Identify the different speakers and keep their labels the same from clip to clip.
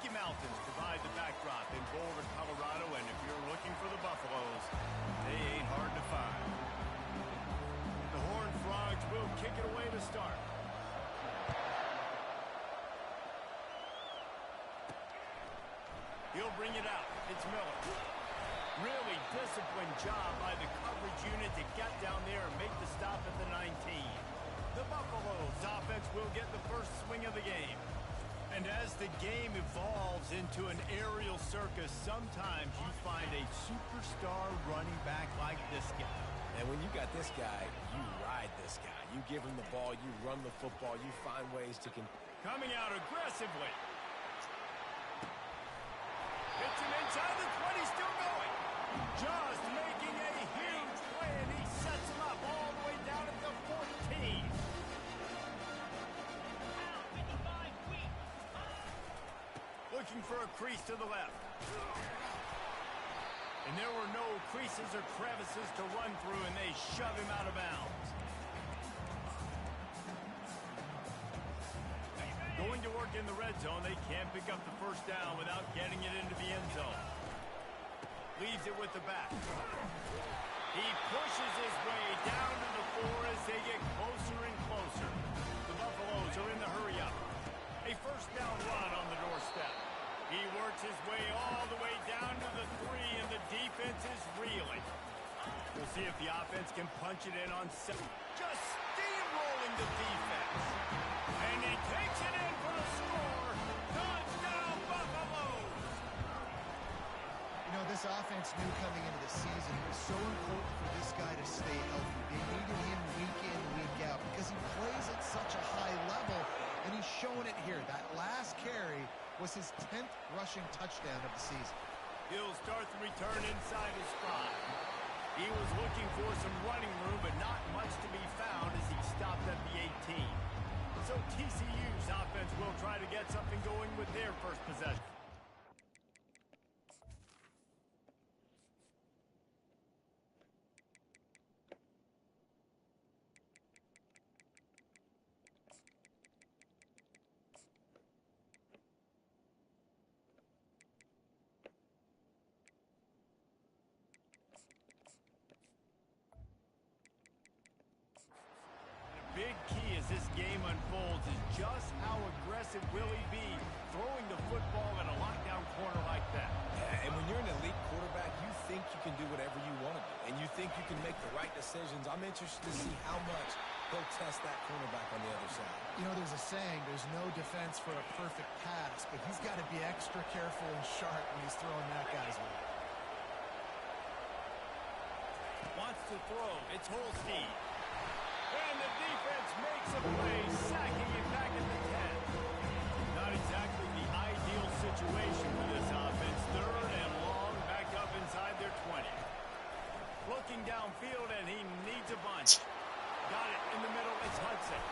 Speaker 1: Rocky Mountains provide the backdrop in Boulder, Colorado, and if you're looking for the Buffaloes, they ain't hard to find. The Horned Frogs will kick it away to start. He'll bring it out. It's Miller. Really disciplined job by the coverage unit to get down there and make the stop at the 19. The Buffaloes offense will get the first swing of the game. And as the game evolves into an aerial circus, sometimes you find a superstar running back like this guy.
Speaker 2: And when you got this guy, you ride this guy. You give him the ball, you run the football, you find ways to...
Speaker 1: Coming out aggressively. Hits him inside the 20, still going. Just making a huge play, and he sets him up all the way down at the 14. Looking for a crease to the left. And there were no creases or crevices to run through, and they shove him out of bounds. Going to work in the red zone, they can't pick up the first down without getting it into the end zone. Leaves it with the back. He pushes his way down to the 4 as they get closer and closer. The Buffaloes are in the hurry-up. A first down run on the doorstep. He works his way all the way down to the 3, and the defense is reeling. We'll see if the offense can punch it in on 7. Just steamrolling the defense. And he takes it in for the score. Touchdown, Buffaloes!
Speaker 3: You know, this offense knew coming into the season it was so important for this guy to stay healthy. They needed him week in, week out because he plays at such a high level, and he's showing it here. That last carry was his 10th rushing touchdown of the season.
Speaker 1: He'll start the return inside his spot. He was looking for some running room, but not much to be found as he stopped at the 18. So TCU's offense will try to get something going with their first possession. Big key as this game unfolds is just how aggressive will he be throwing the football at a lockdown corner like that.
Speaker 2: Yeah, and when you're an elite quarterback, you think you can do whatever you want to do, and you think you can make the right decisions. I'm interested to see how much he'll test that cornerback on the other side.
Speaker 3: You know, there's a saying, there's no defense for a perfect pass, but he's got to be extra careful and sharp when he's throwing that guy's way.
Speaker 1: Wants to throw. It's Holstein. And the defense makes a play, sacking it back at the 10. Not exactly the ideal situation for this offense. 3rd and long, back up inside their 20. Looking downfield, and he needs a bunch. Got it in the middle. It's Hudson.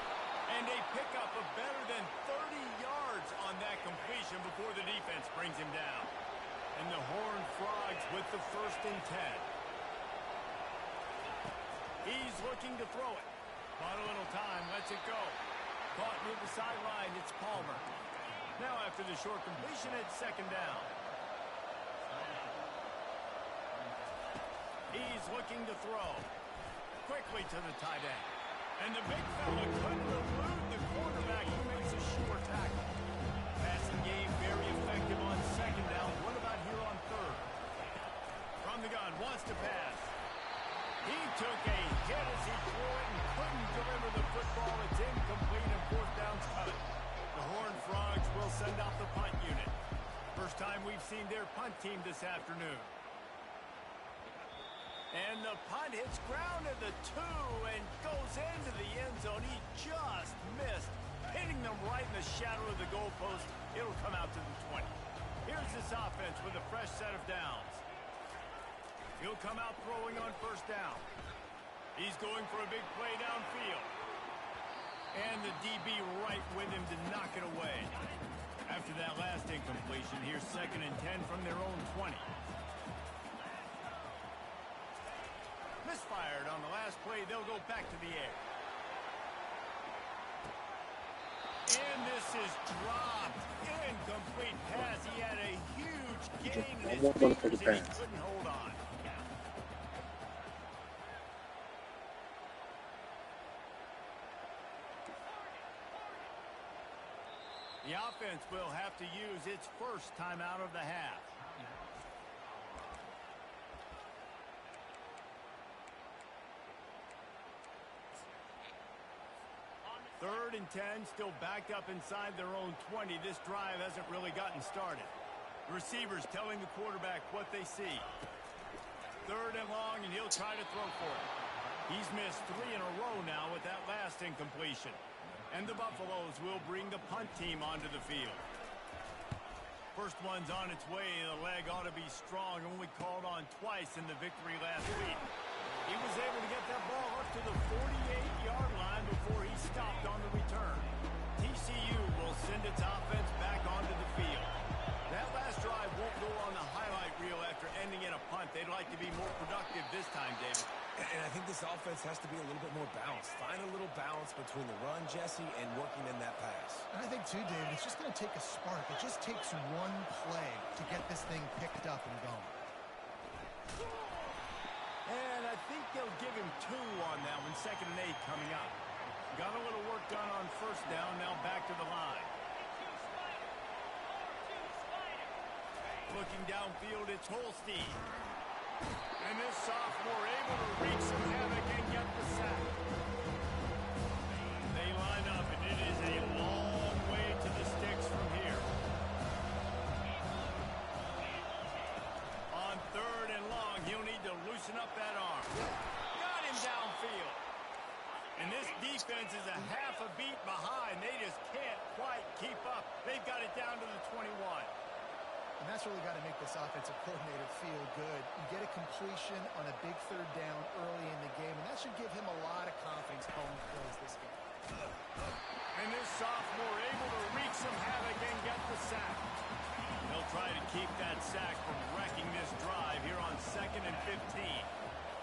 Speaker 1: And a pickup of better than 30 yards on that completion before the defense brings him down. And the Horned Frogs with the 1st and 10. He's looking to throw it. Bought a little time, lets it go. Caught near the sideline, it's Palmer. Now after the short completion, it's 2nd down. He's looking to throw. Quickly to the tight end. And the big fella couldn't elude the quarterback who makes a sure tackle. Passing game very effective on 2nd down. What about here on 3rd? From the gun, wants to pass. He took a hit as he threw it and couldn't deliver the football. It's incomplete and 4th down's cut. The Horned Frogs will send out the punt unit. First time we've seen their punt team this afternoon. And the punt hits ground at the 2 and goes into the end zone. He just missed, hitting them right in the shadow of the goalpost. It'll come out to the 20. Here's this offense with a fresh set of downs. He'll come out throwing on 1st down. He's going for a big play downfield. And the DB right with him to knock it away. After that last incompletion, here's 2nd and 10 from their own 20. Misfired on the last play. They'll go back to the air. And this is dropped. Incomplete pass. He had a huge gain in his
Speaker 4: One more
Speaker 1: fingers
Speaker 4: for the
Speaker 1: and he
Speaker 4: pass.
Speaker 1: couldn't hold on. The offense will have to use its first timeout of the half. Third and 10, still backed up inside their own 20. This drive hasn't really gotten started. The receivers telling the quarterback what they see. Third and long, and he'll try to throw for it. He's missed 3 in a row now with that last incompletion. And the Buffaloes will bring the punt team onto the field. First one's on its way. The leg ought to be strong. Only called on twice in the victory last week. He was able to get that ball up to the 48-yard line before he stopped on the return. TCU will send its offense back onto the field. That last drive won't go on the highlight reel after ending in a punt. They'd like to be more productive this time, David.
Speaker 2: And I think this offense has to be a little bit more balanced. Find a little balance between the run, Jesse, and working in that pass.
Speaker 3: And I think, too, David, it's just going to take a spark. It just takes one play to get this thing picked up and going.
Speaker 1: And I think they'll give him 2 on that one. 2nd and 8 coming up. Got a little work done on first down. Now back to the line. Looking downfield, it's Holstein. And this sophomore able to wreak some havoc and get the sack. They line up, and it is a long way to the sticks from here. On 3rd and long, he'll need to loosen up that arm. Got him downfield. And this defense is a half a beat behind. They just can't quite keep up. They've got it down to the 21.
Speaker 3: And that's really got to make this offensive coordinator feel good. You get a completion on a big 3rd down early in the game, and that should give him a lot of confidence going towards this game.
Speaker 1: And this sophomore able to wreak some havoc and get the sack. They'll try to keep that sack from wrecking this drive here on 2nd and 15.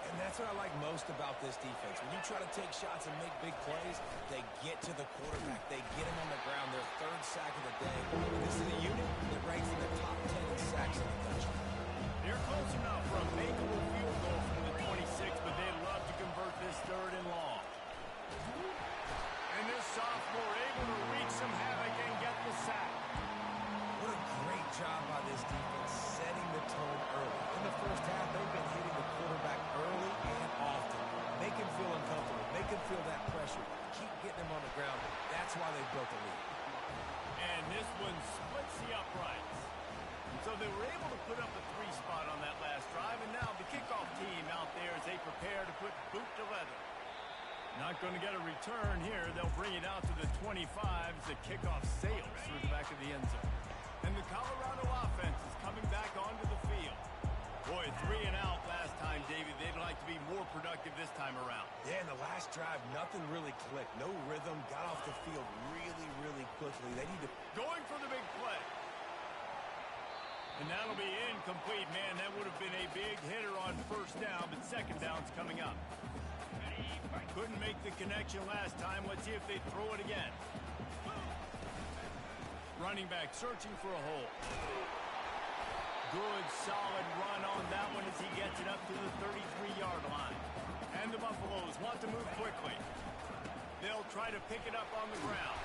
Speaker 2: And that's what I like most about this defense. When you try to take shots and make big plays, they get to the quarterback. They get him on the ground. Their 3rd sack of the day. And this is a unit that ranks in the top 10 in sacks in the country.
Speaker 1: They're close enough for a makeable field goal from the 26, but they'd love to convert this 3rd and long. And this sophomore able to wreak some havoc and get the sack.
Speaker 2: What a great job by this defense setting the tone early. In the first half, they've been hitting the quarterback early and often. Make him feel uncomfortable. Make him feel that pressure. Keep getting him on the ground. That's why they built the lead.
Speaker 1: And this one splits the uprights. And so they were able to put up a 3 spot on that last drive, and now the kickoff team out there as they prepare to put boot to leather. Not going to get a return here. They'll bring it out to the 25 as the kickoff sails through the back of the end zone. And the Colorado offense is coming back onto the field. Boy, 3 and out last time, David. They'd like to be more productive this time around.
Speaker 2: Yeah, in the last drive, nothing really clicked. No rhythm. Got off the field really, really quickly. They need to...
Speaker 1: Going for the big play. And that'll be incomplete. Man, that would have been a big hitter on first down, but 2nd down's coming up. Couldn't make the connection last time. Let's see if they throw it again. Running back searching for a hole. Good, solid run on that one as he gets it up to the 33-yard line. And the Buffaloes want to move quickly. They'll try to pick it up on the ground.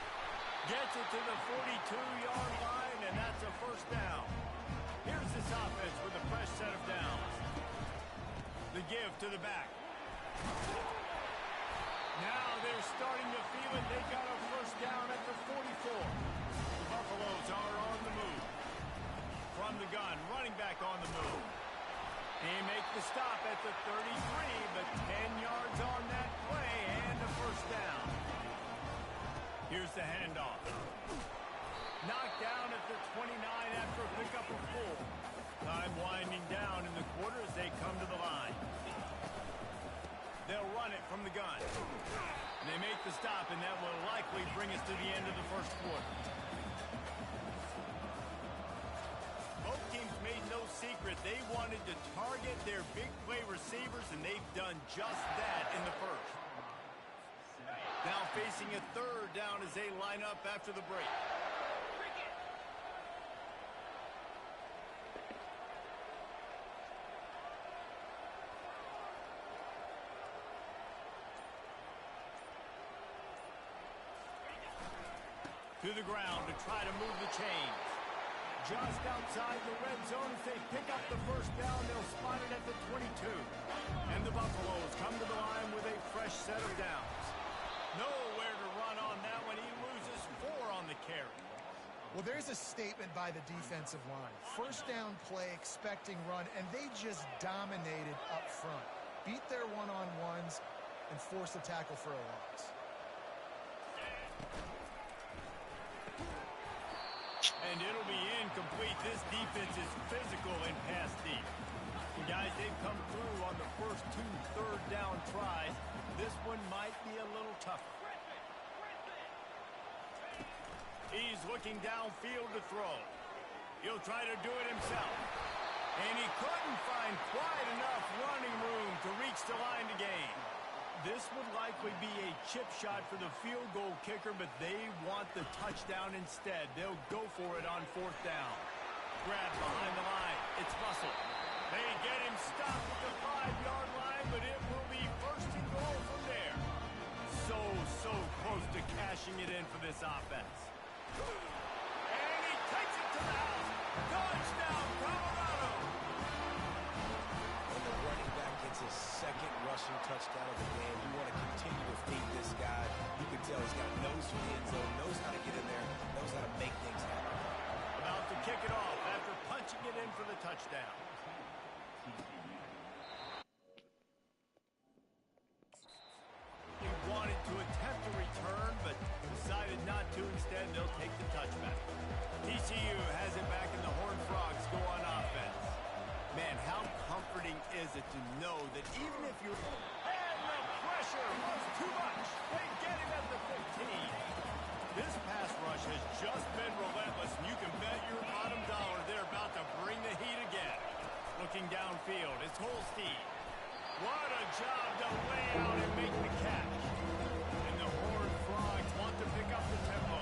Speaker 1: Gets it to the 42-yard line, and that's a first down. Here's this offense with a fresh set of downs. The give to the back. Now they're starting to feel it. They got a first down at the 44. The Buffaloes are on the move. From the gun, running back on the move. They make the stop at the 33, but 10 yards on that play and a first down. Here's the handoff. Knocked down at the 29 after a pickup of 4. Time winding down in the quarter as they come to the line. They'll run it from the gun. They make the stop, and that will likely bring us to the end of the first quarter. Both teams made no secret. They wanted to target their big play receivers, and they've done just that in the first. Now facing a third down as they line up after the break. To the ground to try to move the chains. Just outside the red zone as they pick up the first down. They'll spot it at the 22. And the Buffaloes come to the line with a fresh set of downs. Nowhere to run on that one. He loses 4 on the carry.
Speaker 3: Well, there's a statement by the defensive line. First down play, expecting run, and they just dominated up front. Beat their one-on-ones and forced the tackle for a loss.
Speaker 1: And it'll be incomplete. This defense is physical and pass deep. And guys, they've come through on the first 2 third-down tries. This one might be a little tougher. He's looking downfield to throw. He'll try to do it himself. And he couldn't find quite enough running room to reach the line to gain. This would likely be a chip shot for the field goal kicker, but they want the touchdown instead. They'll go for it on 4th down. Grab behind the line. It's Russell. They get him stopped at the 5-yard line, but it will be first and goal from there. So close to cashing it in for this offense. And he takes it to the house. Touchdown, Colorado.
Speaker 2: When the running back gets his second rushing touchdown of the game, you want to continue to feed this guy. You can tell he's got nose for the end zone, knows how to get in there, knows how to make things happen.
Speaker 1: About to kick it off after punching it in for the touchdown. He wanted to attempt a return, but decided not to. Instead, they'll take the touchback. TCU has it back, and the Horned Frogs go on offense. Man, how comforting is it to know that even if you're... And the pressure was too much. They get him at the 15. This pass rush has just been relentless, and you can bet your bottom dollar they're about to bring the heat again. Looking downfield, it's Holstein. What a job to lay out and make the catch. And the Horned Frogs want to pick up the tempo.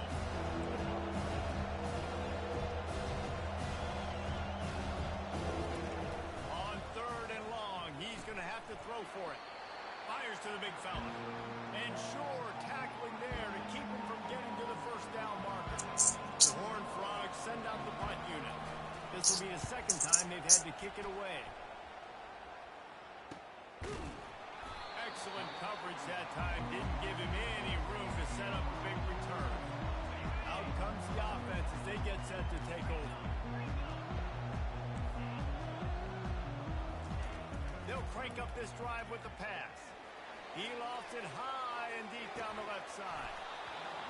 Speaker 1: On 3rd and long, he's going to have to throw for it. Fires to the big fella. And sure, tackling there to keep him from getting to the first down marker. The Horned Frogs send out the punt unit. This will be the second time they've had to kick it away. Excellent coverage that time. Didn't give him any room to set up a big return. Out comes the offense as they get set to take over. They'll crank up this drive with the pass. He lofts it high and deep down the left side.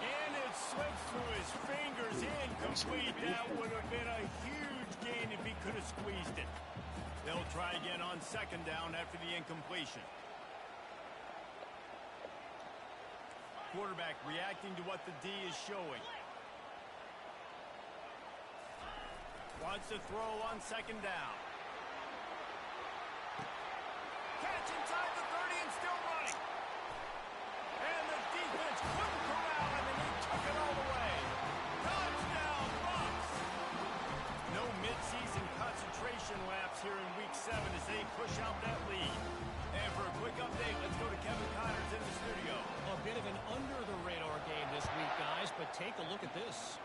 Speaker 1: And it slips through his fingers, incomplete. That would have been a huge gain if he could have squeezed it. They'll try again on 2nd down after the incompletion. Quarterback reacting to what the D is showing. Wants to throw on 2nd down. Catch inside the 30 and still running. And the defense couldn't corral him, and he took it all the way. Touchdown, Bucks! No midseason concentration laps here in Week 7 as they push out that lead. And for a quick update, let's go to Kevin Connors in the studio.
Speaker 4: A bit of an under-the-radar game this week, guys, but take a look at this.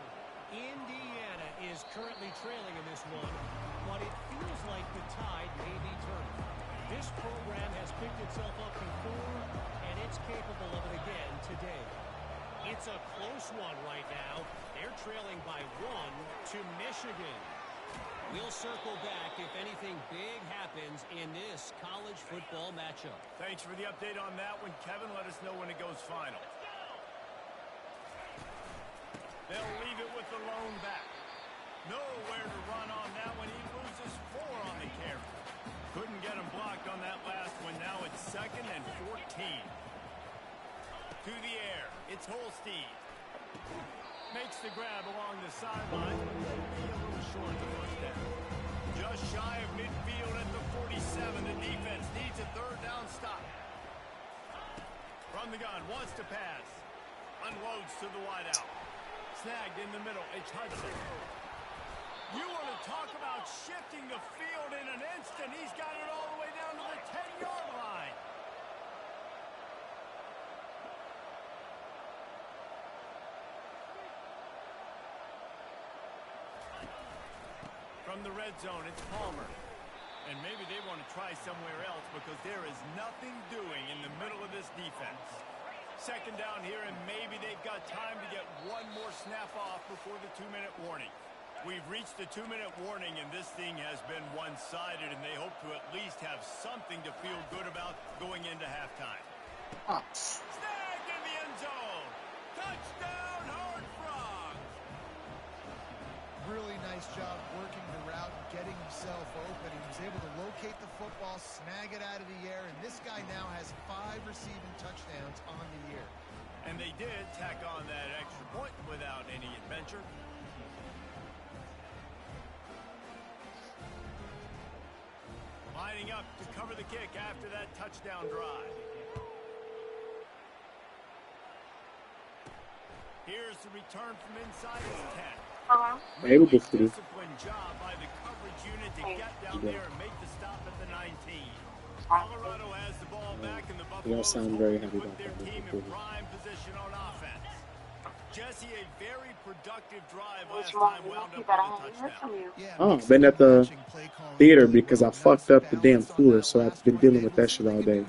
Speaker 4: Indiana is currently trailing in this one, but it feels like the tide may be turning. This program has picked itself up before, and it's capable of it again today. It's a close one right now. They're trailing by 1 to Michigan. We'll circle back if anything big happens in this college football matchup.
Speaker 1: Thanks for the update on that one, Kevin. Let us know when it goes final. They'll leave it with the lone back. Nowhere to run on that one. He loses 4 on the carry. Couldn't get him blocked on that last one. Now it's 2nd and 14. To the air. It's Holstein. Makes the grab along the sideline, but will be a little short the first down. Just shy of midfield at the 47. The defense needs a 3rd down stop. From the gun, wants to pass. Unloads to the wideout. Snagged in the middle. It's Hudson. You want to talk about shifting the field in an instant. He's got it all the way down to the 10-yard line. From the red zone, it's Palmer. And maybe they want to try somewhere else because there is nothing doing in the middle of this defense. Second down here, and maybe they've got time to get one more snap off before the 2-minute warning. We've reached the 2-minute warning, and this thing has been one-sided, and they hope to at least have something to feel good about going into halftime. Snagged in the end zone. Touchdown, Horned Frogs.
Speaker 3: Really nice job working the route and getting himself open. He was able to locate the football, snag it out of the air, and this guy now has 5 receiving touchdowns on the year.
Speaker 1: And they did tack on that extra point without any adventure. Lining up to cover the kick after that touchdown drive. Here's the return from inside his 10.
Speaker 5: Really
Speaker 1: disciplined job by the coverage unit to get down there and make the stop at the 19. Colorado has the ball back, and the Buffaloes
Speaker 5: sound very happy
Speaker 1: put
Speaker 5: about
Speaker 1: their
Speaker 5: that.
Speaker 1: team in prime position on offense. Jesse, a very productive drive last time, wound up with a touchdown.
Speaker 5: Oh, I've been at the theater because I fucked up the damn cooler, so I've been dealing with that shit all day.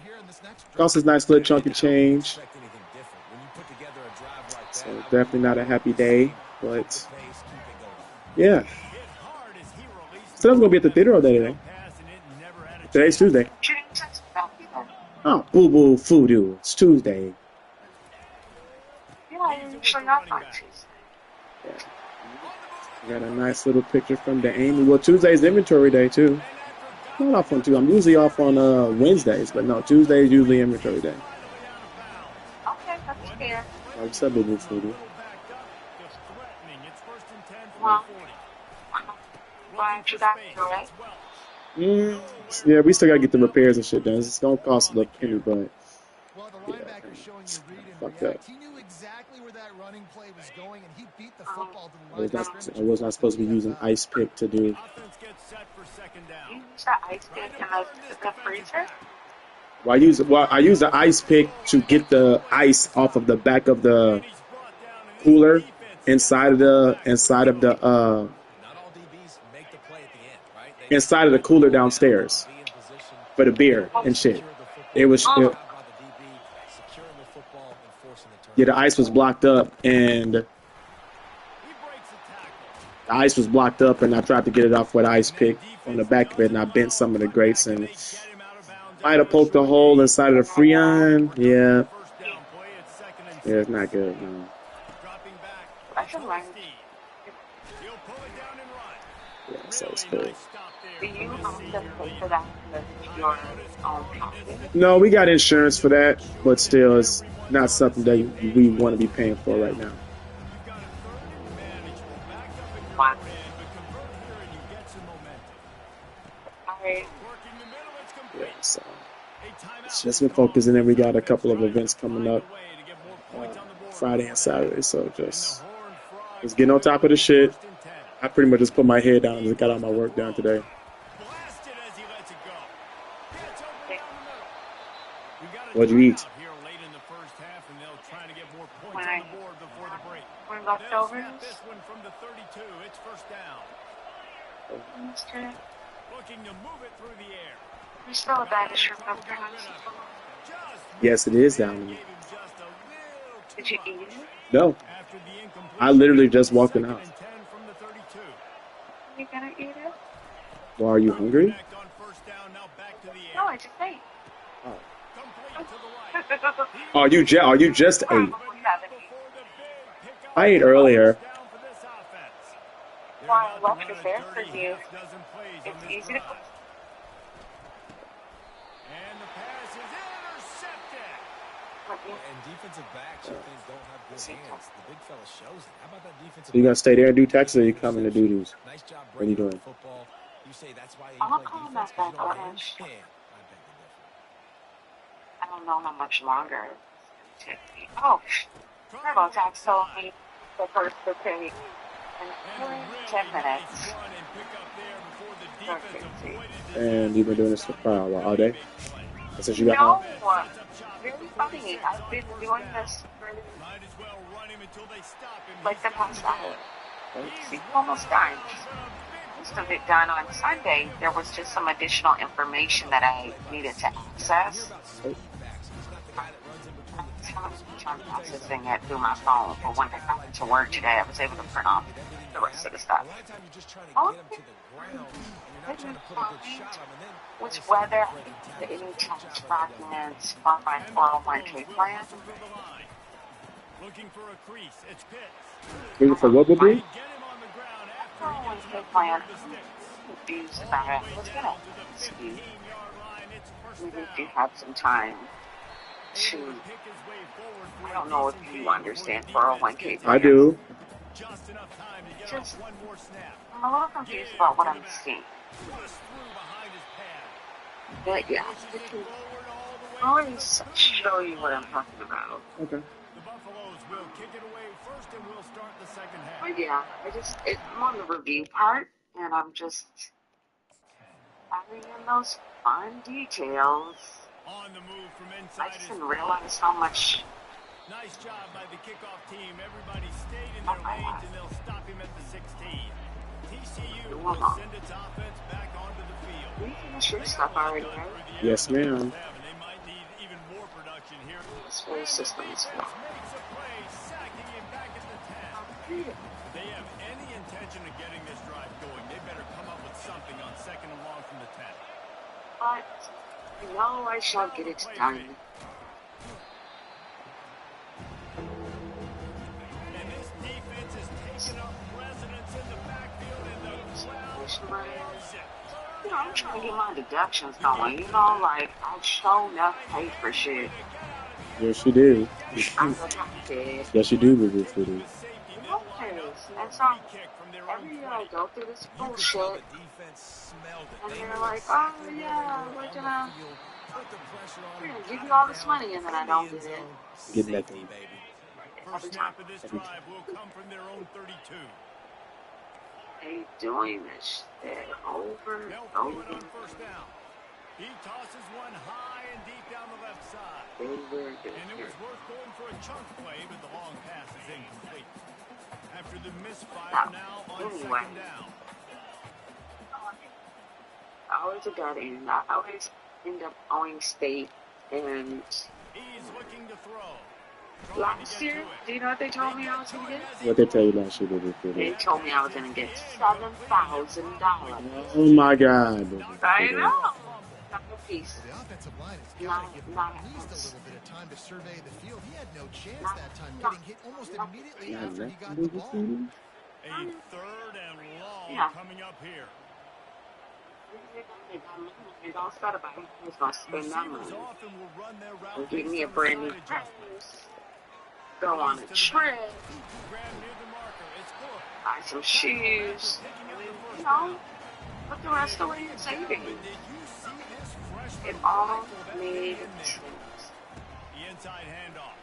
Speaker 5: Cost us nice little chunk of change. So definitely not a happy day, but yeah. Still gonna be at the theater all day today. Today's Tuesday. Oh, boo boo voodoo. It's Tuesday.
Speaker 6: Yeah, I usually off on Tuesday.
Speaker 5: Got a nice little picture from the Amy. Well, Tuesday's inventory day too. Not off on Tuesday. I'm usually off on Wednesdays, but no, Tuesday is usually inventory day.
Speaker 6: Okay, that's fair.
Speaker 5: Like I said, boo boo voodoo.
Speaker 6: Well, why aren't you back here, right?
Speaker 5: Yeah, we still gotta get the repairs and shit done. It's gonna cost a little penny, but
Speaker 3: Well, the linebacker showing you read and
Speaker 5: fucked
Speaker 3: react.
Speaker 5: up.
Speaker 3: He knew exactly where that running play was going, and he beat the football to the
Speaker 5: I
Speaker 3: line.
Speaker 5: was not supposed to be using ice pick to do.
Speaker 1: Offense gets set for second down.
Speaker 6: You use that ice pick in the freezer?
Speaker 5: Well, I use the ice pick to get the ice off of the back of the cooler inside of the inside of the cooler downstairs for the beer and shit. Yeah, the ice was blocked up, and I tried to get it off with the ice pick on the back of it, and I bent some of the grates, and might have poked a hole inside of the Freon. Yeah, it's not good. No.
Speaker 6: That's a line.
Speaker 5: Yeah, so it's good.
Speaker 6: Do you have to pay for that with your own pocket?
Speaker 5: No, we got insurance for that, but still, it's not something that we want to be paying for right now.
Speaker 6: Wow. Alright.
Speaker 5: Yeah, so it's just been focusing, and we got a couple of events coming up Friday and Saturday, so just getting on top of the shit. I pretty much just put my head down and just got all my work done today. What'd you eat?
Speaker 6: We're leftovers.
Speaker 1: Looking to move it through the air.
Speaker 6: There's still a bag of shrimp up there.
Speaker 5: Yes, it is down there.
Speaker 6: Did you eat it?
Speaker 5: No. I literally just walked in the house.
Speaker 6: Are you gonna eat it?
Speaker 5: Well, are you hungry?
Speaker 6: No, I just ate.
Speaker 5: Oh, you just ate?
Speaker 6: We haven't eaten.
Speaker 5: I ate earlier.
Speaker 6: Well, I left it there for you. It's easy to cook.
Speaker 1: And the pass is intercepted.
Speaker 2: And defensive backs, you think, don't have good hands. The big fella shows it. How about that defensive?
Speaker 5: You gonna stay there and do taxes, or you coming to do these?
Speaker 2: Nice job
Speaker 5: What are you doing?
Speaker 2: football. You say that's why you
Speaker 6: I'm
Speaker 2: play
Speaker 6: not calling
Speaker 2: defense,
Speaker 6: that
Speaker 2: 'cause you don't
Speaker 6: back
Speaker 2: have
Speaker 6: orange.
Speaker 2: hands? Yeah, I beg to differ.
Speaker 6: I don't know how much longer it's going to take me. Oh, Turbo Tax told me the first to pay in
Speaker 1: And
Speaker 6: 10
Speaker 1: really
Speaker 6: minutes.
Speaker 1: nice run and pick up there before the
Speaker 6: They're
Speaker 1: defense
Speaker 6: crazy.
Speaker 1: avoided
Speaker 5: And you've been doing this for all day. Since you got
Speaker 6: No,
Speaker 5: home.
Speaker 6: really funny. I've been doing this for
Speaker 1: Might as well run him until they stop him.
Speaker 6: like the past hour. It's almost done. Most of it done on Sunday. There was just some additional information that I needed to access. I'm accessing it through my phone, but when I got into work today, I was able to print off the rest of the stuff. Which whether I get any tax documents from my 401k plan.
Speaker 1: Looking for a crease. It's Pitts.
Speaker 5: Looking for what, Bobby?
Speaker 6: 401k plan. I'm confused about it. I was gonna ask you if you have some time to. I don't know if you understand 401k plan.
Speaker 5: I do.
Speaker 6: Just, I'm a little confused about what I'm seeing. But yeah, I can always show you what I'm talking about.
Speaker 5: Okay.
Speaker 1: The Buffaloes will kick it away first, and we'll start the second half.
Speaker 6: But yeah, I'm on the review part, and I'm just adding in those fun details.
Speaker 1: On the move from inside.
Speaker 6: I just didn't realize how much.
Speaker 1: Nice job by the kickoff team. Everybody stayed in their lanes, and they'll stop him at the 16. TCU will send its offense back onto the field.
Speaker 6: You finished your stuff already, right?
Speaker 5: Yes, ma'am.
Speaker 1: They might need even more production here.
Speaker 6: This whole system is flawed.
Speaker 1: Makes a play, sacking him back at the 10. If they have any intention of getting this drive going, they better come up with something on second and long from the 10.
Speaker 6: But I know I shall get it done.
Speaker 1: And this defense is taking up residence in the backfield, and the crowd loves it.
Speaker 6: You know, I'm trying to get my deductions going. You know, like, I show enough pay for shit.
Speaker 5: Yes, you do.
Speaker 6: I'm adopted.
Speaker 5: Yes, you do, Boo Fruity.
Speaker 6: And so, every year I go through this bullshit, and they're like, oh yeah, we're gonna give you all this money, and then I don't get it.
Speaker 5: Get nothing.
Speaker 1: First snap of this drive will come from their own 32.
Speaker 6: They doing this shit over and over.
Speaker 1: On first down. He tosses one high and deep down the left side.
Speaker 6: And
Speaker 1: it was worth going for a chunk play, but the long pass is incomplete. After the misfire now on second down.
Speaker 6: I always a dead end. I always end up owing state, and
Speaker 1: he's looking to throw.
Speaker 6: Last year, do you know what they told me I was going to get?
Speaker 5: What they tell you last year, Boo Fruity?
Speaker 6: They told me I was going to get $7,000.
Speaker 5: Oh my God.
Speaker 6: I know. Not a piece.
Speaker 3: The offensive line has got to give him at least a little bit of time to survey the field. He had no chance that time, getting hit almost immediately after he got the ball.
Speaker 1: A third and long coming up here.
Speaker 6: It all started by who's going to spend that money. And give me a brand new house. Go on a trip. Buy some shoes. You know, put the rest away in savings. It all made sense.
Speaker 1: The inside handoff.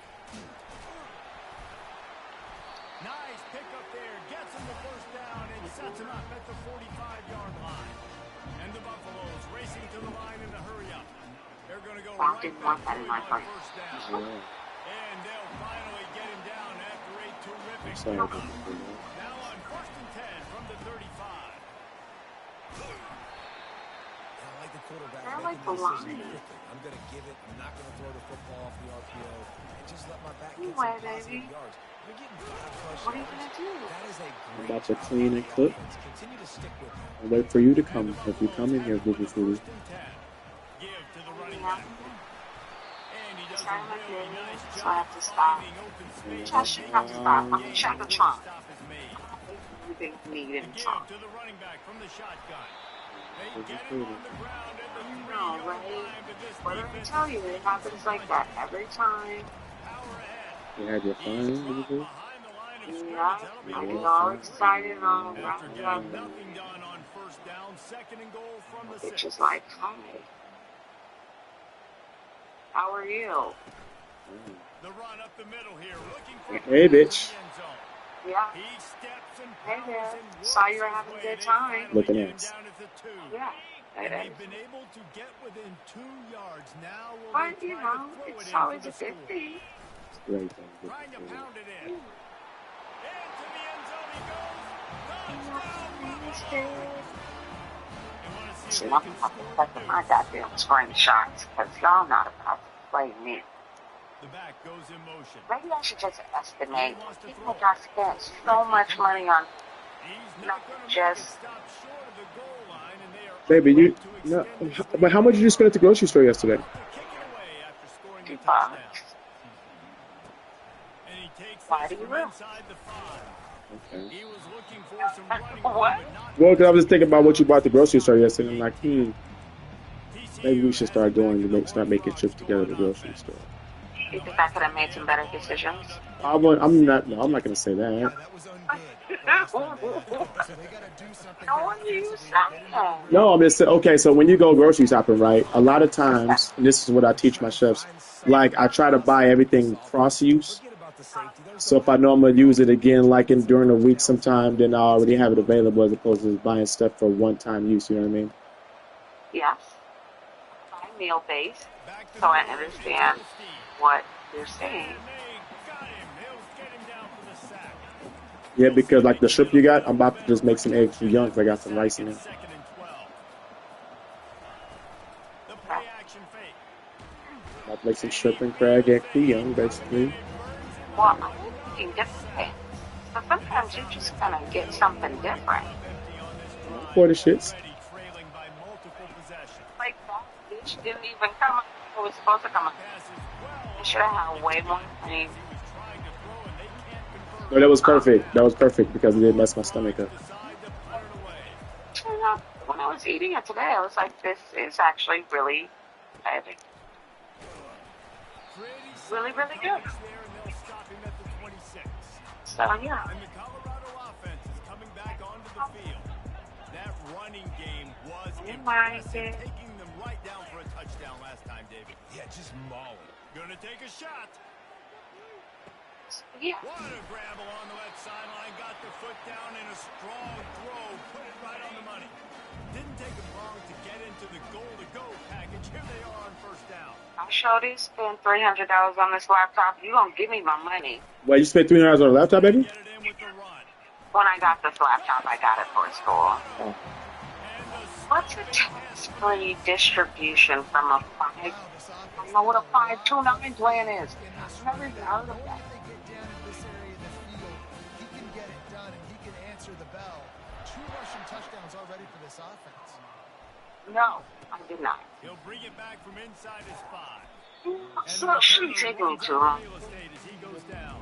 Speaker 1: Nice pickup there. Gets him the first down and sets him up at the 45-yard line. And the Buffaloes racing to the line in a hurry up. They're going to go right back on first down. And they'll finally get him down after a terrific play. Now on first and 10 from the 35.
Speaker 6: I like the line.
Speaker 2: I'm going to give it. I'm not going to throw the football off the RPO and just let my back
Speaker 6: get some positive yards. What are you going to do?
Speaker 5: I'm about to clean and cook. I'll wait for you to come. If you come in here, Boo Fruity.
Speaker 6: So I have to stop. I should have to stop. I'm going to check the trunk. Everything needed in the trunk. I know, right? What did I tell you? It happens like that every time.
Speaker 5: You had your fun, Boo?
Speaker 6: Yeah, I get all excited and all wrapped up. It's just like, hi. How are you?
Speaker 1: The run up the middle here, looking for
Speaker 5: Hey, bitch.
Speaker 6: Yeah.
Speaker 1: He steps and
Speaker 6: Hey there.
Speaker 1: powers and
Speaker 6: Saw
Speaker 1: works
Speaker 6: you were
Speaker 1: his
Speaker 6: having a
Speaker 1: way.
Speaker 6: good
Speaker 1: They
Speaker 6: time.
Speaker 1: finally
Speaker 5: Looking
Speaker 1: get him
Speaker 5: ass.
Speaker 1: down at the 2.
Speaker 6: Yeah.
Speaker 1: And
Speaker 6: It
Speaker 1: they've
Speaker 6: is.
Speaker 1: been able to get within 2 yards. Now will
Speaker 6: But,
Speaker 1: they
Speaker 6: you
Speaker 1: try
Speaker 6: know,
Speaker 1: to throw it
Speaker 6: it's
Speaker 1: in for
Speaker 6: always
Speaker 1: the
Speaker 6: a good
Speaker 1: score?
Speaker 6: thing.
Speaker 5: It's great thing.
Speaker 1: Trying to pound it in.
Speaker 6: Mm.
Speaker 1: Into the end zone he goes. Touchdown, Buffalo!
Speaker 6: Shit,
Speaker 1: They want to see if
Speaker 6: I'm
Speaker 1: they
Speaker 6: gonna
Speaker 1: can
Speaker 6: have to
Speaker 1: score
Speaker 6: check
Speaker 1: the
Speaker 6: my
Speaker 1: third.
Speaker 6: goddamn screenshots because y'all not about to play me.
Speaker 1: The back goes in motion.
Speaker 6: Maybe I should just estimate.
Speaker 1: He wants to
Speaker 6: People
Speaker 1: throw.
Speaker 6: got spent so much money on
Speaker 1: He's
Speaker 6: not
Speaker 1: not going to make it.
Speaker 6: just
Speaker 1: Stop short of the goal line, and they are
Speaker 5: Baby,
Speaker 1: unable
Speaker 5: you
Speaker 1: to
Speaker 5: no.
Speaker 1: extend this
Speaker 5: But
Speaker 1: lead.
Speaker 5: how much did you spend at the grocery store yesterday?
Speaker 1: About to kick it away after scoring the
Speaker 6: $2.
Speaker 1: touchdown. And he takes
Speaker 6: Why
Speaker 1: this
Speaker 6: do you
Speaker 1: from
Speaker 6: will?
Speaker 1: inside the 5.
Speaker 5: Okay.
Speaker 1: He was looking for some running
Speaker 6: What?
Speaker 1: room, but not
Speaker 5: Well, because I was just thinking about what you bought at the grocery store yesterday. I'm like, maybe we should start start making trips together to the grocery store.
Speaker 6: You think I could have made some better decisions?
Speaker 5: I'm not. No, I'm not gonna say
Speaker 3: Yeah,
Speaker 5: that.
Speaker 3: that was ungood last time they had it. So they got to do something
Speaker 6: No one
Speaker 3: here
Speaker 6: you
Speaker 3: offensively. Get into the
Speaker 6: saying.
Speaker 3: groove.
Speaker 5: No, I'm just saying. Okay, so when you go grocery shopping, right? A lot of times, and this is what I teach my chefs. Like, I try to buy everything cross use.
Speaker 2: Forget about the safety. There's
Speaker 5: So if I know I'm gonna use it again, like during the week sometime, then I already have it available as opposed to just buying stuff for one-time use. You know what I mean?
Speaker 6: Yes. I'm meal based, so I understand what you're saying.
Speaker 1: And they got him. They'll get him down for the sack.
Speaker 5: Yeah, because like the shrimp you got, I'm about to just make some eggs from young because I got some rice in there.
Speaker 1: Second and 12. The play action fake.
Speaker 5: About to make some shrimp and crab egg young, basically.
Speaker 6: Well, I'm looking different things. So sometimes you just kind of get something different.
Speaker 5: For the shits.
Speaker 6: Like that bitch didn't even come up. It was supposed to come up. They should have had way more time.
Speaker 5: No, that was perfect. That was perfect because it didn't mess my stomach up.
Speaker 6: You know, when I was eating it today, I was like, this is actually really good. Really, really good. So, yeah.
Speaker 1: And the Colorado offense is coming back onto the field. That running game was impressive, taking them right down for a touchdown last time, David.
Speaker 2: Yeah, just mauling.
Speaker 1: Gonna take a shot.
Speaker 6: Yeah.
Speaker 1: What a grab along the left sideline. Got the foot down in a strong throw. Put it right on the money. Didn't take them long to get into the goal-to-go package. Here they are on first down.
Speaker 6: I showed you spend $300 on this laptop. You gonna give me my money.
Speaker 5: Wait, you spent $300 on a laptop, baby?
Speaker 1: Get it in with the run.
Speaker 6: When I got this laptop, I got it for school.
Speaker 5: Oh.
Speaker 6: What's a tax-free distribution from a 5?
Speaker 3: Wow, this offense.
Speaker 6: I don't know what a 529 plan is. I've never heard of that.
Speaker 3: They get down into this area of the field, he can get it done and he can answer the bell. 2 rushing touchdowns already for this offense.
Speaker 6: No, I did not.
Speaker 1: He'll bring it back from inside his 5.
Speaker 6: So it shouldn't take me too long.
Speaker 1: Real estate as he goes down.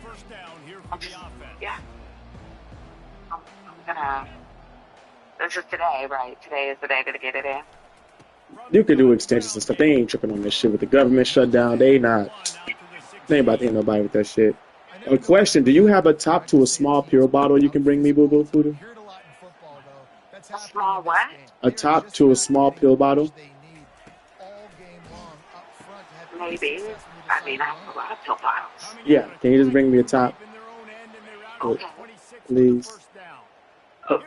Speaker 1: First down here for the offense.
Speaker 6: Yeah. I'm gonna... This is today, right? Today is the day to get it in.
Speaker 5: You can do extensions and stuff. They ain't tripping on this shit with the government shutdown. They ain't about to hit nobody with that shit. A question: do you have a top to a small pure bottle you can bring me, Boo Boo Fudu?
Speaker 3: Hear it a lot in football, though. That's
Speaker 6: A
Speaker 3: happening
Speaker 6: small
Speaker 3: in this
Speaker 6: what?
Speaker 3: game.
Speaker 5: A
Speaker 3: They are
Speaker 5: top
Speaker 3: just
Speaker 5: to a
Speaker 3: not
Speaker 5: small
Speaker 3: getting
Speaker 5: pill
Speaker 3: the
Speaker 5: bottle?
Speaker 3: push they need all game long up front to have
Speaker 6: Maybe.
Speaker 3: success when you
Speaker 6: I mean, I
Speaker 3: decide
Speaker 6: have
Speaker 3: to
Speaker 6: a lot of pill bottles.
Speaker 5: Yeah. Can you just bring me a top?
Speaker 6: Okay.
Speaker 5: Please.
Speaker 6: Okay.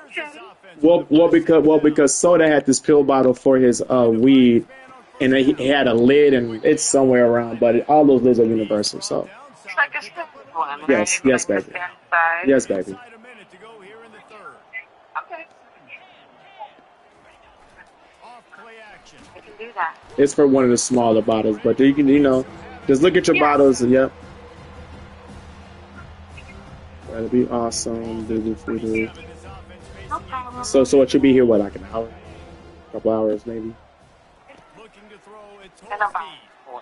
Speaker 5: Well, because Soda had this pill bottle for his weed, and he had a lid, and it's somewhere around, but all those lids are universal. So,
Speaker 6: It's like a standard one, right?
Speaker 5: yes, yes,
Speaker 6: Like the
Speaker 5: baby.
Speaker 6: standard size.
Speaker 5: Yes, baby.
Speaker 6: Okay.
Speaker 1: Off play action.
Speaker 6: I can do that.
Speaker 5: It's for one of the smaller bottles, but you can, just look at your bottles and yep. That'd be awesome.
Speaker 6: No problem.
Speaker 5: So it should be here, what, like an hour? A couple hours, maybe?
Speaker 1: Looking to throw it
Speaker 6: And about 4.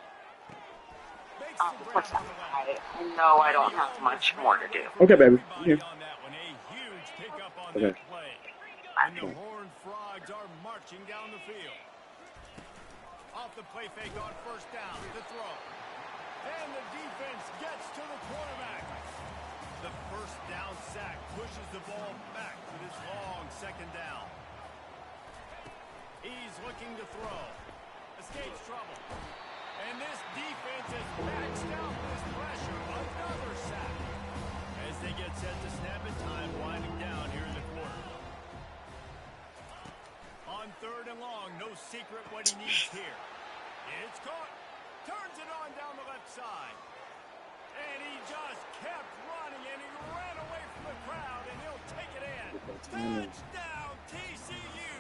Speaker 6: What's that? I know I don't have much more to do.
Speaker 5: Okay, baby. Yeah.
Speaker 1: Okay.
Speaker 5: Okay.
Speaker 1: And the Horned Frogs are marching down the field. Off the play fake on first down. The throw. And the defense gets to the quarterback. The first down sack pushes the ball back to this long second down. He's looking to throw. Escapes trouble. And this defense has maxed out this pressure. Another sack. As they get set to snap it, time winding down here in the quarter. On 3rd and long, no secret what he needs here. It's caught. Turns it on down the left side. And he just kept running, and he ran away from the crowd, and he'll take it in. Touchdown, TCU!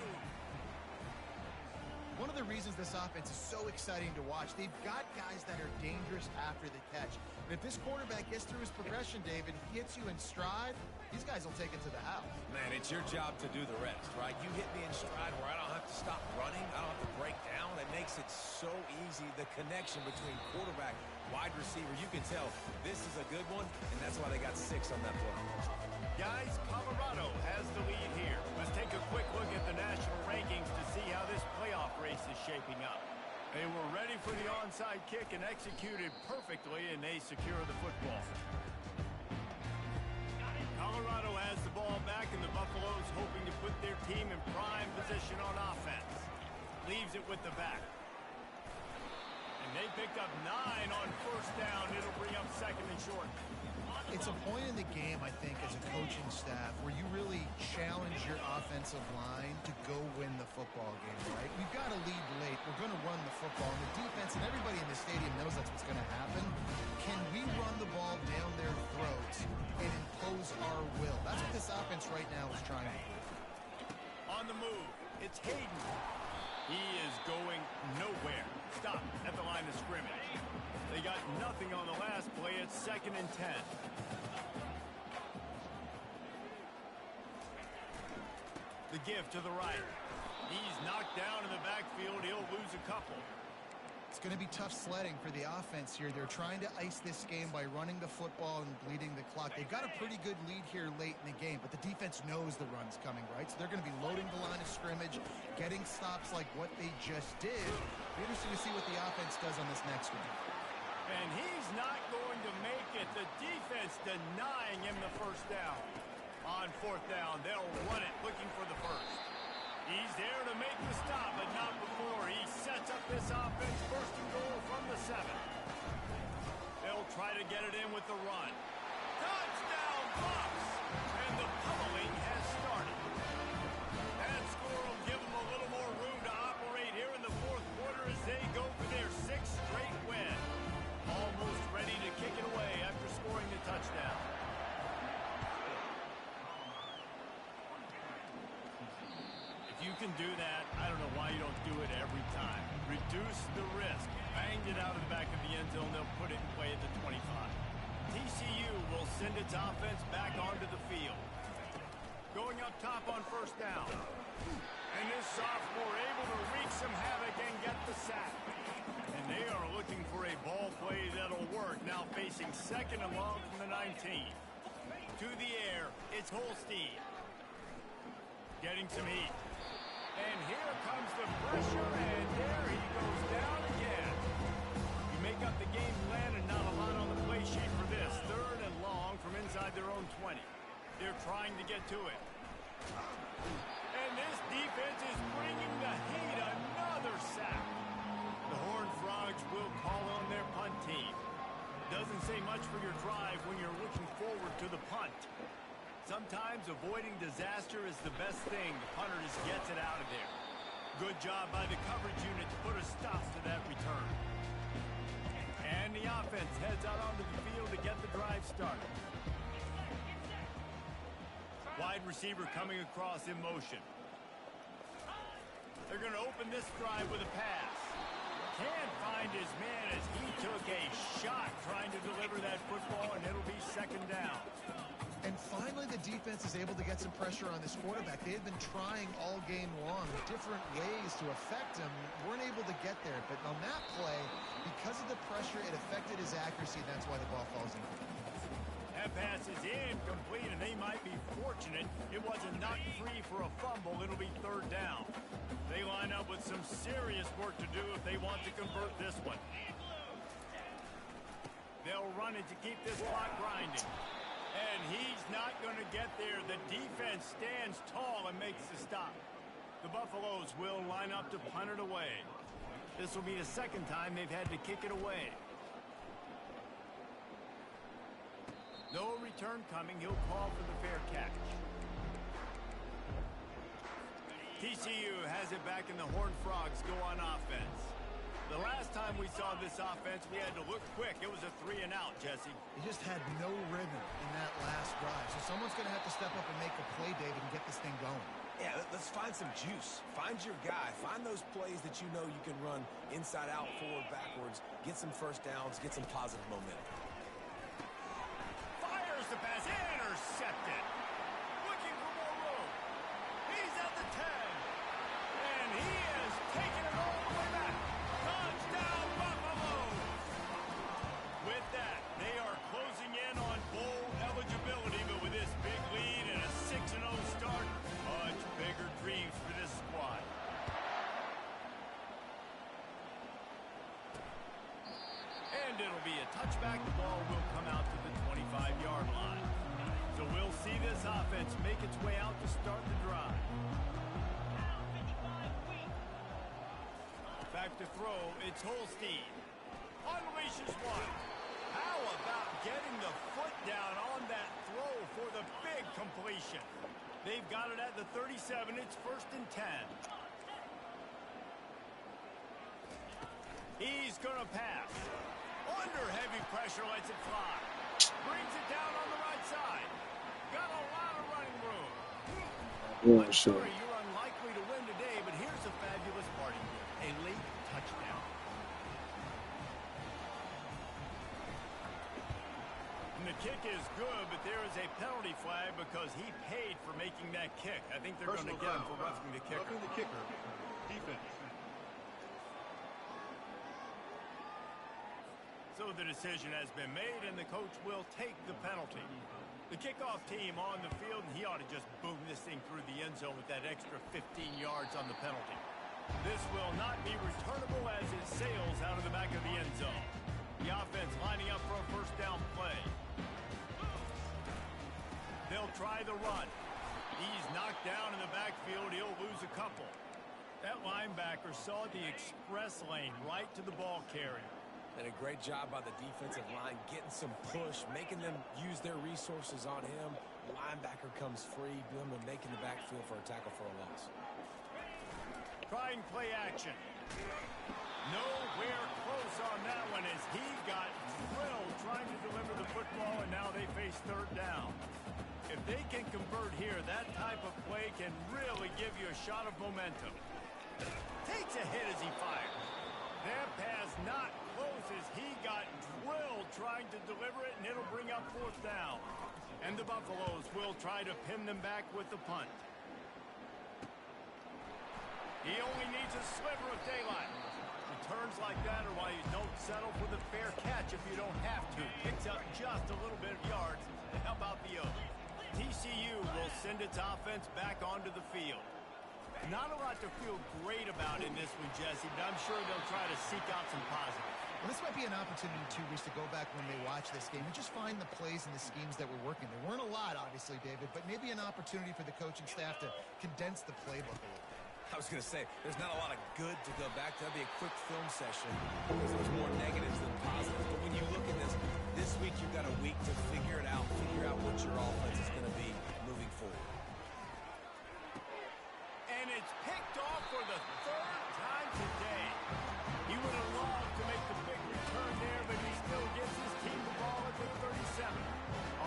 Speaker 3: One of the reasons this offense is so exciting to watch, they've got guys that are dangerous after the catch. And if this quarterback gets through his progression, David, hits you in stride, these guys will take it to the house.
Speaker 2: Man, it's your job to do the rest, right? You hit me in stride where I don't have to stop running. I don't have to break down. It makes it so easy. The connection between quarterback, wide receiver, you can tell this is a good one, and that's why they got 6 on that play.
Speaker 1: Guys, Colorado has the lead here. Let's take a quick look at the national rankings to see how this playoff race is shaping up. They were ready for the onside kick and executed perfectly, and they secure the football. Colorado has the ball back, and the Buffaloes hoping to put their team in prime position on offense. Leaves it with the back. And they picked up 9 on 1st down. It'll bring up 2nd and short.
Speaker 3: It's a point in the game, I think, as a coaching staff, where you really challenge your offensive line to go win the football game, right? We've got to lead late. We're going to run the football. And the defense and everybody in the stadium knows that's what's going to happen. Can we run the ball down their throats and impose our will? That's what this offense right now is trying to do.
Speaker 1: On the move, it's Hayden. He is going nowhere. Stop at the line of scrimmage. They got nothing on the last play. It's 2nd and 10. The give to the right. He's knocked down in the backfield. He'll lose a couple.
Speaker 3: It's going to be tough sledding for the offense here. They're trying to ice this game by running the football and bleeding the clock. They've got a pretty good lead here late in the game, but the defense knows the run's coming, right? So they're going to be loading the line of scrimmage, getting stops like what they just did. Be interesting to see what the offense does on this next one.
Speaker 1: And he's not going to make it. The defense denying him the 1st down. On 4th down, they'll run it, looking for the 1st. He's there to make the stop, but not before. He sets up this offense, 1st and goal from the 7. They'll try to get it in with the run. Touchdown, Bucks! And the pummeling has started. That score will give them a little more room to operate here in the 4th quarter as they go for their 6th straight win. Almost ready to kick it away after scoring the touchdown. If you can do that, I don't know why you don't do it every time. Reduce the risk. Banged it out of the back of the end zone. They'll put it in play at the 25. TCU will send its offense back onto the field. Going up top on 1st down. And this sophomore able to wreak some havoc and get the sack. And they are looking for a ball play that'll work. Now facing 2nd and long from the 19. To the air, it's Holstein. Getting some heat. And here comes the pressure, and there he goes down again. You make up the game plan and not a lot on the play sheet for this. 3rd and long from inside their own 20. They're trying to get to it. And this defense is bringing the heat. Another sack. The Horned Frogs will call on their punt team. Doesn't say much for your drive when you're looking forward to the punt. Sometimes avoiding disaster is the best thing. The punter just gets it out of there. Good job by the coverage unit to put a stop to that return. And the offense heads out onto the field to get the drive started. Wide receiver coming across in motion. They're going to open this drive with a pass. Can't find his man as he took a shot trying to deliver that football, and it'll be 2nd down.
Speaker 3: And finally, the defense is able to get some pressure on this quarterback. They had been trying all game long different ways to affect him. Weren't able to get there. But on that play, because of the pressure, it affected his accuracy. And that's why the ball falls in.
Speaker 1: That pass is incomplete, and they might be fortunate it wasn't knocked free for a fumble. It'll be 3rd down. They line up with some serious work to do if they want to convert this one. They'll run it to keep this clock grinding. And he's not going to get there. The defense stands tall and makes the stop. The Buffaloes will line up to punt it away. This will be the second time they've had to kick it away. No return coming. He'll call for the fair catch. TCU has it back and the Horned Frogs go on offense. The last time we saw this offense, we had to look quick. It was a 3-and-out, Jesse.
Speaker 3: He just had no rhythm in that last drive. So someone's going to have to step up and make a play, David, and get this thing going.
Speaker 2: Yeah, let's find some juice. Find your guy. Find those plays that you know you can run inside out, forward, backwards. Get some first downs. Get some positive momentum.
Speaker 1: Fires the pass. Intercepted. Looking for more room. He's at the 10. And he is taking it all the way back. Touchdown, Buffaloes. With that, they are closing in on bowl eligibility, but with this big lead and a 6-0 start, much bigger dreams for this squad. And it'll be a touchback. The ball will come out to the 25-yard line. So we'll see this offense make its way out to start the drive. Back to throw, it's Holstein. Unleashes one. How about getting the foot down on that throw for the big completion? They've got it at the 37. It's 1st and 10. He's going to pass. Under heavy pressure, lets it fly. Brings it down on the right side. Got a lot of running room.
Speaker 5: One shot.
Speaker 1: Sorry, you're unlikely to win today, but here's a fabulous party. A late touchdown. And the kick is good, but there is a penalty flag because he paid for making that kick. I think they're going to get him for roughing the kicker.
Speaker 7: Roughing the kicker. Defense.
Speaker 1: So the decision has been made, and the coach will take the penalty. The kickoff team on the field, and he ought to just boom this thing through the end zone with that extra 15 yards on the penalty. This will not be returnable as it sails out of the back of the end zone. The offense lining up for a first down play. They'll try the run. He's knocked down in the backfield. He'll lose a couple. That linebacker saw the express lane right to the ball carrier.
Speaker 2: And a great job by the defensive line, getting some push, making them use their resources on him. The linebacker comes free, boom, and making the backfield for a tackle for a loss.
Speaker 1: Trying play action. Nowhere close on that one as he got drilled trying to deliver the football, and now they face 3rd down. If they can convert here, that type of play can really give you a shot of momentum. Takes a hit as he fires. That pass not close as he got drilled trying to deliver it, and it'll bring up 4th down. And the Buffaloes will try to pin them back with the punt. He only needs a sliver of daylight. Returns like that are why you don't settle for the fair catch if you don't have to. Picks up just a little bit of yards to help out the O. TCU will send its offense back onto the field. Not a lot to feel great about in this one, Jesse, but I'm sure they'll try to seek out some positives.
Speaker 3: Well, this might be an opportunity, too, Reese, to go back when they watch this game and just find the plays and the schemes that were working. There weren't a lot, obviously, David, but maybe an opportunity for the coaching staff to condense the playbook a little bit.
Speaker 2: I was going to say, there's not a lot of good to go back to. That'd be a quick film session because there's more negatives than positives. But when you look at this week you've got a week to figure it out, figure out what your offense is going to be moving forward.
Speaker 1: And it's picked off for the 3rd time today. He would have loved to make the big return there, but he still gives his team the ball at the 37.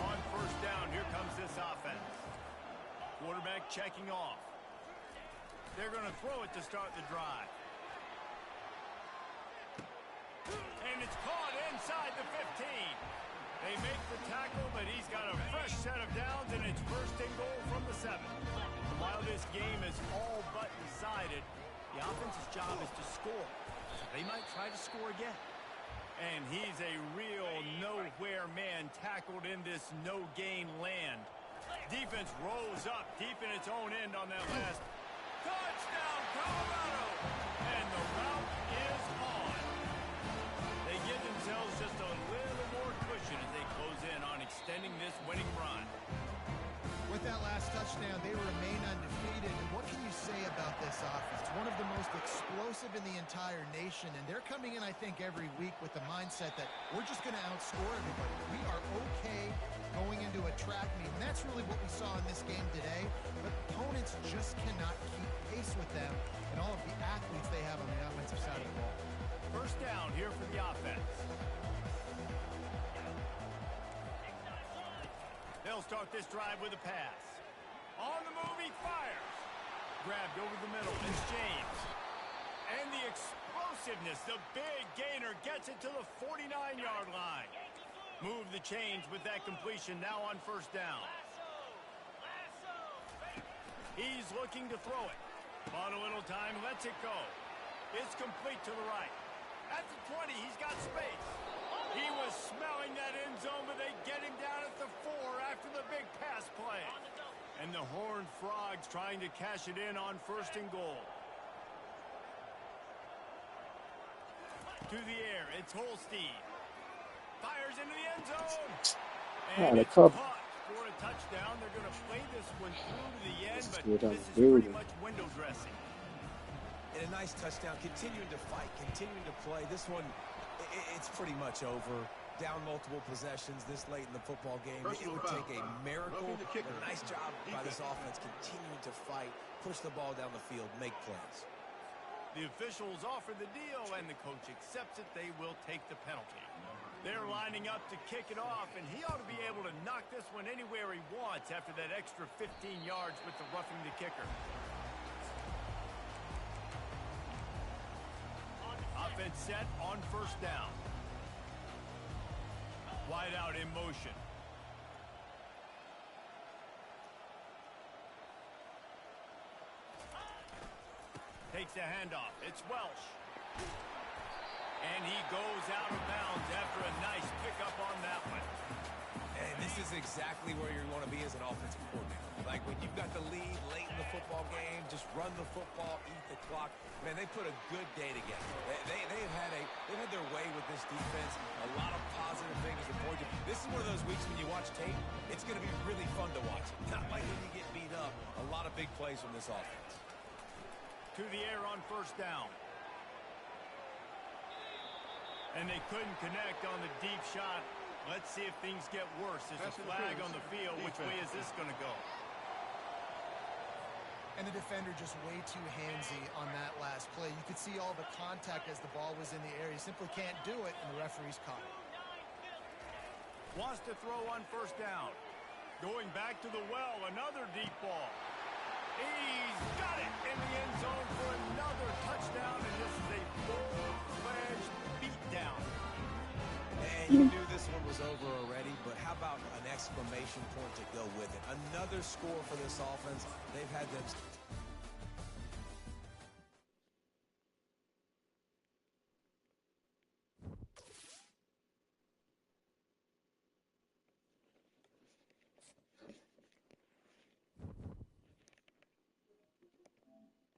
Speaker 1: On 1st down, here comes this offense. Quarterback checking off. They're going to throw it to start the drive. And it's caught inside the 15. They make the tackle, but he's got a fresh set of downs, and it's 1st and goal from the 7. While this game is all but decided, the offense's job is to score. So they might try to score again. And he's a real nowhere man tackled in this no-gain land. Defense rolls up deep in its own end on that last. Touchdown, Colorado! And the route is on. They give themselves just a little more cushion as they close in on extending this winning run.
Speaker 3: With that last touchdown, they remain undefeated. And what can you say about this offense? One of the most explosive in the entire nation, and they're coming in, I think, every week with the mindset that we're just going to outscore everybody. We are okay going into a track meet, and that's really what we saw in this game today. But opponents just cannot keep pace with them and all of the athletes they have on the offensive side of the ball.
Speaker 1: First down here for the offense. They'll start this drive with a pass. On the move, he fires. Grabbed over the middle. It's James. And the explosiveness, the big gainer gets it to the 49-yard line. Move the chains with that completion now on first down. He's looking to throw it. On a little time, lets it go. It's complete to the right. At the 20, he's got space. He was smelling that end zone, but they get him down at the 4 after the big pass play. And the Horned Frogs trying to cash it in on first and goal. To the air, it's Holstein. Fires into the end zone. And it's caught for a touchdown. They're going to play this one through to the end, but this is pretty much window dressing.
Speaker 2: And a nice touchdown, continuing to fight, continuing to play. This one, it's pretty much over. Down multiple possessions this late in the football game. It would take a miracle. A nice job by this offense continuing to fight, push the ball down the field, make plays.
Speaker 1: The officials offer the deal, and the coach accepts it. They will take the penalty. They're lining up to kick it off, and he ought to be able to knock this one anywhere he wants after that extra 15 yards with the roughing the kicker. Offense set on first down. Wide out in motion. Takes a handoff. It's Welsh. And he goes out of bounds after a nice pickup on that one.
Speaker 2: And this is exactly where you want to be as an offensive coordinator. Like when you've got the lead late in the football game, just run the football, eat the clock. Man, they put a good day together. They've had their way with this defense. A lot of positive things to point to. This is one of those weeks when you watch tape, it's going to be really fun to watch. Not like when you get beat up. A lot of big plays from this offense.
Speaker 1: To the air on first down. And they couldn't connect on the deep shot. Let's see if things get worse. There's a flag on the field. Which way is this going to go?
Speaker 3: And the defender just way too handsy on that last play. You could see all the contact as the ball was in the air. He simply can't do it, and the referee's caught it.
Speaker 1: Wants to throw on first down. Going back to the well, another deep ball. He's got it in the end zone for another touchdown, and this is a full-fledged beatdown.
Speaker 2: And you knew this one was over already, but how about an exclamation point to go with it? Another score for this offense. They've had them